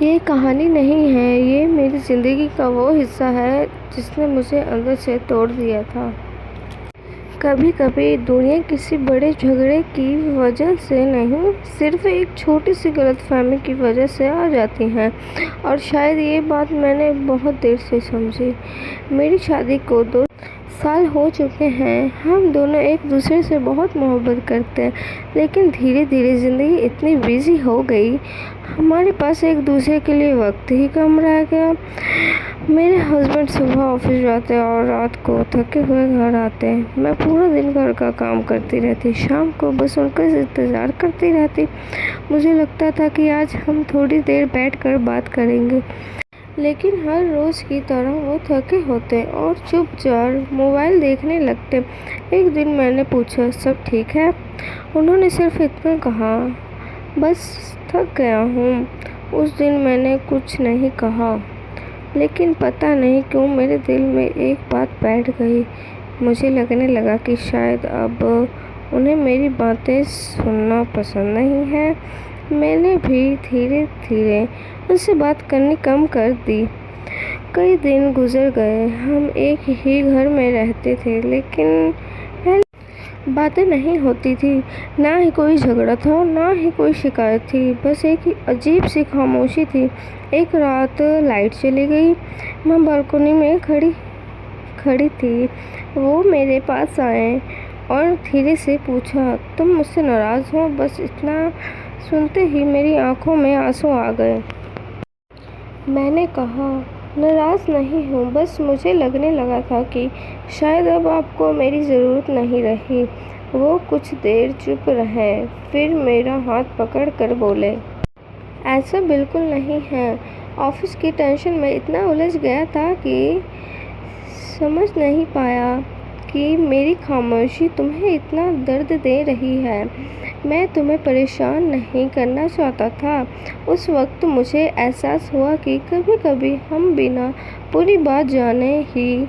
یہ کہانی نہیں ہے، یہ میری زندگی کا وہ حصہ ہے جس نے مجھے اندر سے توڑ دیا تھا۔ کبھی کبھی دنیا کسی بڑے جھگڑے کی وجہ سے نہیں، صرف ایک چھوٹی سی غلط فہمی کی وجہ سے آ جاتی ہے، اور شاید یہ بات میں نے بہت دیر سے سمجھی۔ میری شادی کو 2 سال ہو چکے ہیں، ہم دونوں ایک دوسرے سے بہت محبت کرتے ہیں، لیکن دھیرے دھیرے زندگی اتنی بیزی ہو گئی، ہمارے پاس ایک دوسرے کے لیے وقت ہی کم رہ گیا۔ میرے ہسبینڈ صبح آفس جاتے اور رات کو تھکے ہوئے گھر آتے، میں پورا دن گھر کا کام کرتی رہتی، شام کو بس ان کا انتظار کرتی رہتی۔ مجھے لگتا تھا کہ آج ہم تھوڑی دیر بیٹھ کر بات کریں گے، لیکن ہر روز کی طرح وہ تھکے ہوتے اور چپ چاپ موبائل دیکھنے لگتے۔ ایک دن میں نے پوچھا، سب ٹھیک ہے؟ انہوں نے صرف اتنا کہا، بس تھک گیا ہوں۔ اس دن میں نے کچھ نہیں کہا، لیکن پتہ نہیں کیوں میرے دل میں ایک بات بیٹھ گئی۔ مجھے لگنے لگا کہ شاید اب انہیں میری باتیں سننا پسند نہیں ہے۔ میں نے بھی دھیرے دھیرے ان سے بات کرنی کم کر دی۔ کئی دن گزر گئے، ہم ایک ہی گھر میں رہتے تھے، لیکن باتیں نہیں ہوتی تھی، نہ ہی کوئی جھگڑا تھا، نہ ہی کوئی شکایت تھی، بس ایک عجیب سی خاموشی تھی۔ ایک رات لائٹ چلی گئی، میں بالکنی میں کھڑی تھی، وہ میرے پاس آئے اور دھیرے سے پوچھا، تم مجھ سے ناراض ہو؟ بس اتنا سنتے ہی میری آنکھوں میں آنسو آ گئے۔ میں نے کہا، ناراض نہیں ہوں، بس مجھے لگنے لگا تھا کہ شاید اب آپ کو میری ضرورت نہیں رہی۔ وہ کچھ دیر چپ رہے، پھر میرا ہاتھ پکڑ کر بولے، ایسا بالکل نہیں ہے۔ آفس کی ٹینشن میں اتنا الجھ گیا تھا کہ سمجھ نہیں پایا کہ میری خاموشی تمہیں اتنا درد دے رہی ہے۔ میں تمہیں پریشان نہیں کرنا چاہتا تھا۔ اس وقت مجھے احساس ہوا کہ کبھی کبھی ہم بنا پوری بات جانے ہی